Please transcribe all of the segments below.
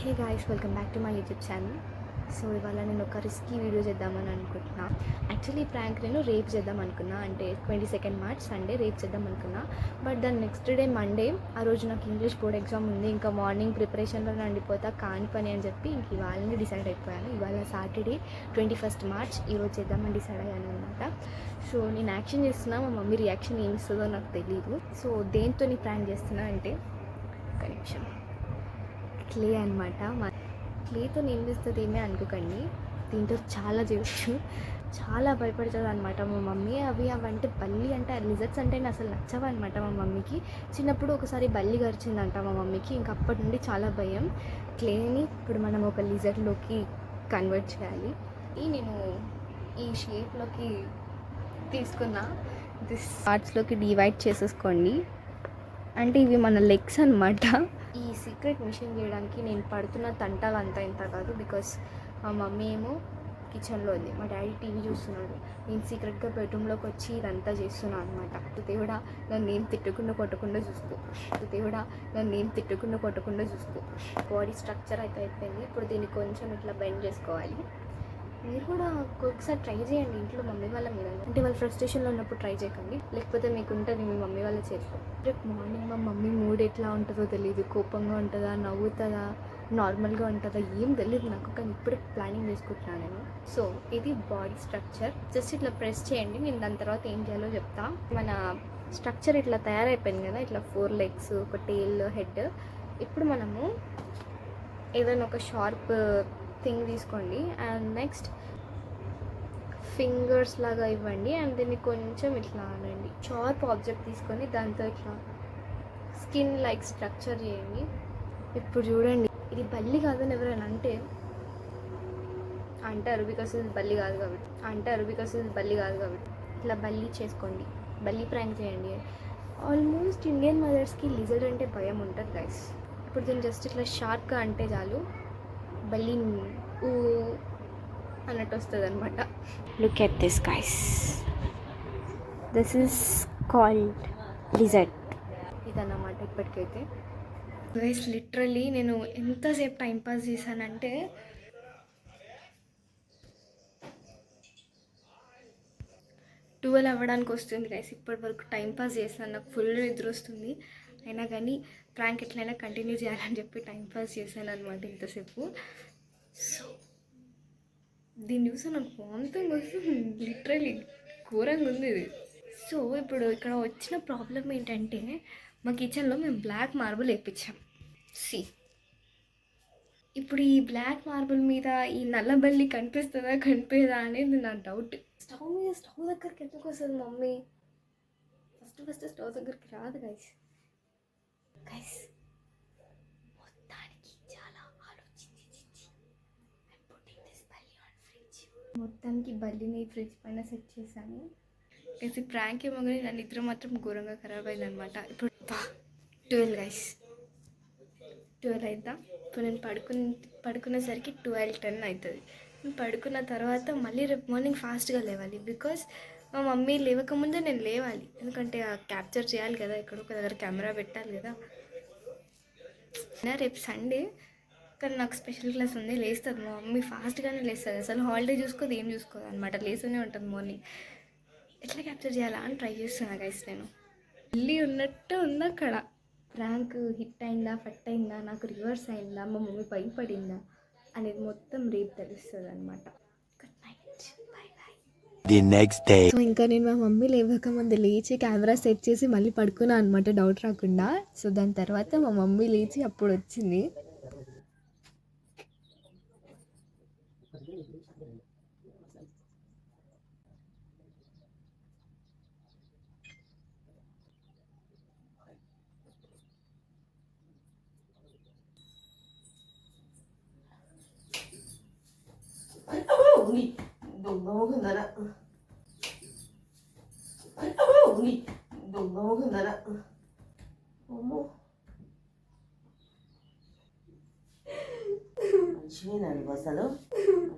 Hey guys, welcome back to my YouTube channel. So ఇవాళ నేను ఒక రిస్కీ వీడియో చేద్దామని అనుకుంటున్నా. యాక్చువల్లీ ఈ ప్రాంక్ నేను రేపు చేద్దాం అనుకున్నా, అంటే 22 మార్చ్ సండే రేపు చేద్దాం అనుకున్నా. బట్ దాని నెక్స్ట్ డే మండే, ఆ రోజు నాకు ఇంగ్లీష్ బోర్డ్ ఎగ్జామ్ ఉంది. ఇంకా మార్నింగ్ ప్రిపరేషన్లో ఉండిపోతా, కాని పని అని చెప్పి ఇంక ఇవాళని డిసైడ్ అయిపోయాను. ఇవాళ సాటర్డే 21 మార్చ్, ఈరోజు చేద్దామని డిసైడ్ అయ్యాను అనమాట. సో నేను యాక్షన్ చేస్తున్నా, మా మమ్మీ రియాక్షన్ ఏమి ఇస్తుందో నాకు తెలియదు. సో దేంతో నీ ప్రాంక్ చేస్తున్నా అంటే ఒక నిమిషం, క్లే అనమాట. క్లేతో నేను చేస్తుంది ఏమీ అనుకోకండి, దీంతో చాలా చేయొచ్చు. చాలా భయపడుతుంది అనమాట మా మమ్మీ. అవంటే బల్లి అంటే లిజర్ట్స్ అంటే అసలు నచ్చవు అనమాట మా మమ్మీకి. చిన్నప్పుడు ఒకసారి బల్లి గరిచిందంట మా మమ్మీకి, ఇంక అప్పటి నుండి చాలా భయం. క్లేని ఇప్పుడు మనం ఒక లిజర్ట్లోకి కన్వర్ట్ చేయాలి. నేను ఈ షేప్లోకి తీసుకున్న దిస్ పార్ట్స్లోకి డివైడ్ చేసేసుకోండి. అంటే ఇవి మన లెగ్స్ అనమాట. ఈ సీక్రెట్ మిషన్ చేయడానికి నేను పడుతున్న తంటాలు అంతా ఇంత కాదు, బికాస్ మా మమ్మీ ఏమో కిచెన్లో ఉంది, మా డాడీ టీవీ చూస్తున్నాడు, నేను సీక్రెట్గా బెడ్రూమ్లోకి వచ్చి ఇదంతా చేస్తున్నాను అనమాట. దేవుడా నన్ను ఏం తిట్టకుండా కొట్టకుండా చూసుకో. బాడీ స్ట్రక్చర్ అయితే అయిపోయింది. ఇప్పుడు దీన్ని కొంచెం ఇట్లా బెండ్ చేసుకోవాలి. మీరు కూడా ఒక్కొక్కసారి ట్రై చేయండి ఇంట్లో మమ్మీ వాళ్ళ మీద, అంటే వాళ్ళు ఫ్రస్ట్రేషన్లో ఉన్నప్పుడు ట్రై చేయకండి, లేకపోతే మీకు ఉంటుంది మీ మమ్మీ వాళ్ళ చేతిలో. రేపు మార్నింగ్ మా మమ్మీ మూడ్ ఎట్లా ఉంటుందో తెలియదు, కోపంగా ఉంటుందా, నవ్వుతుందా, నార్మల్గా ఉంటుందా ఏం తెలియదు నాకు, కానీ ఇప్పుడే ప్లానింగ్ చేసుకుంటున్నాను నేను. సో ఇది బాడీ స్ట్రక్చర్, జస్ట్ ఇట్లా ప్రెస్ చేయండి, నేను దాని తర్వాత ఏం చేయాలో చెప్తా. మన స్ట్రక్చర్ ఇట్లా తయారైపోయింది కదా, ఇట్లా 4 లెగ్స్, ఒక టేల్, హెడ్. ఇప్పుడు మనము ఏదైనా ఒక షార్ప్ థింగ్ తీసుకోండి, అండ్ నెక్స్ట్ ఫింగర్స్ లాగా ఇవ్వండి, అండ్ దీన్ని కొంచెం ఇట్లా అనండి. షార్ప్ ఆబ్జెక్ట్ తీసుకొని దాంతో ఇట్లా స్కిన్ లైక్ స్ట్రక్చర్ చేయండి. ఇప్పుడు చూడండి, ఇది బల్లి కాదని ఎవరైనా అంటారు, బికాస్ ఇది బల్లి కాదు కాబట్టి ఇట్లా బల్లి చేసుకోండి, బల్లి ప్రాంక్ చేయండి. ఆల్మోస్ట్ ఇండియన్ మదర్స్కి లిజర్డ్ అంటే భయం ఉంటుంది గైస్. ఇప్పుడు దీన్ని జస్ట్ ఇట్లా షార్ప్గా అంటే చాలు, బల్లి ఊ అన్నట్టు వస్తుంది అనమాట. Look at this guys, this is called lizard. ఇదన్నమాట ఇప్పటికైతే గైస్. లిటరలీ నేను ఎంతసేపు టైంపాస్ చేశానంటే, 12 అవ్వడానికి వస్తుంది గైస్. ఇప్పటి వరకు టైంపాస్ చేశాను, నాకు ఫుల్ నిద్ర వస్తుంది. అయినా కానీ ప్రాంక్ ఎట్లయినా కంటిన్యూ చేయాలని చెప్పి టైంపాస్ చేశాను అనమాట ఇంతసేపు. సో దీన్ని చూసి నాకు వామిటింగ్ వస్తుంది, లిటరలీ ఘోరంగా ఉంది ఇది. సో ఇప్పుడు ఇక్కడ వచ్చిన ప్రాబ్లం ఏంటంటే, మా కిచెన్లో మేము బ్లాక్ మార్బుల్ వేయించాం. ఇప్పుడు ఈ బ్లాక్ మార్బుల్ మీద ఈ నల్లబల్లి కనిపిస్తుందా అనేది నా డౌట్. స్టవ్ దగ్గరికి ఎందుకు వస్తుంది మమ్మీ? ఫస్ట్ స్టవ్ దగ్గరికి రాదు గైస్. మొత్తానికి చాలా ఆలోచించి మొత్తానికి బల్లిని ఫ్రిడ్జ్ పైన సెట్ చేశాను. ఇది ప్రాంక్ ఏమో కానీ నా నిద్ర మాత్రం ఘోరంగా ఖరాబ్ అయిందనమాట. ఇప్పుడు 12 గైస్, 12 అవుతా. ఇప్పుడు నేను పడుకునేసరికి 12:10 అవుతుంది. నేను పడుకున్న తర్వాత మళ్ళీ రేపు మార్నింగ్ ఫాస్ట్గా లేవాలి, బికాస్ మా మమ్మీ లేవకముందే నేను లేవాలి, ఎందుకంటే క్యాప్చర్ చేయాలి కదా, ఎక్కడో ఒక దగ్గర కెమెరా పెట్టాలి కదా. రేపు సండే, కానీ నాకు స్పెషల్ క్లాస్ ఉంది, లేస్తుంది మా మమ్మీ, ఫాస్ట్గానే లేస్తుంది. అసలు హాలిడే చూసుకోదు, ఏం చూసుకోదు అనమాట, లేస్తూనే ఉంటుంది మార్నింగ్. ఎట్లా క్యాప్చర్ చేయాలా అని ట్రై చేస్తున్నా గైస్. నేను వెళ్ళి ఉన్నట్టు ఉంది అక్కడ. ప్రాంక్ హిట్ అయిందా, ఫట్ అయిందా, నాకు రివర్స్ అయిందా, మా మమ్మీ భయపడిందా అనేది మొత్తం రేపు తెలుస్తుంది అనమాట. Good night, by by. The next day. So ఇంకా నేను మా మమ్మీ లేవక ముందు లేచి కెమెరా సెట్ చేసి మళ్ళీ పడుకున్నా అనమాట, డౌట్ రాకుండా. సో దాని తర్వాత మా మమ్మీ లేచి అప్పుడు వచ్చింది.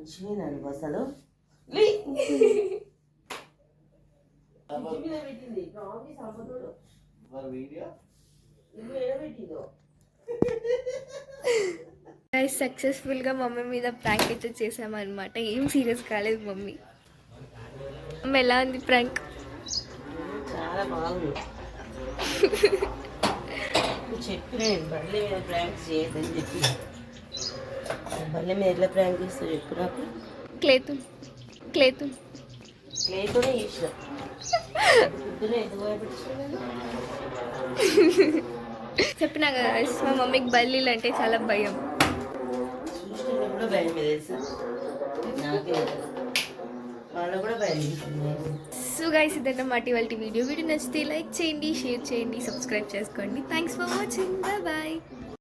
మంచివేనాను బసలు పెట్టింది సంపతుడు నువ్వు ఎడబెట్టిందో గైస్ సక్సెస్ఫుల్గా మమ్మీ మీద ప్రాంక్ అయితే చేసామన్నమాట. ఏం సీరియస్ కాలేదు మమ్మీ. మమ్మీ ఎలా ఉంది ప్రాంక్? చాలా బాగుంది. చెప్పిన నేను బర్రెల మీద ప్రాంక్ చేయొద్దని చెప్పి. బర్రెల మీద ఎట్లా ప్రాంక్ చేస్తావు చెప్పు నాకు. క్లేతు క్లేతోనే చేసిన. పొద్దునే ఎందుకు భయపెట్టించిన? చెప్పినా కదా guys, మా మమ్మీకి బల్లీలు అంటే చాలా భయం. చూసిన కూడా భయం తెలుసా? నాకే వాళ్ళు కూడా భయం వేస్తుంది. సో గైస్ ఇదన్నమాట ఇవాళ వీడియో నచ్చితే లైక్ చేయండి, షేర్ చేయండి, సబ్స్క్రైబ్ చేసుకోండి. Thanks for watching. బాయ్.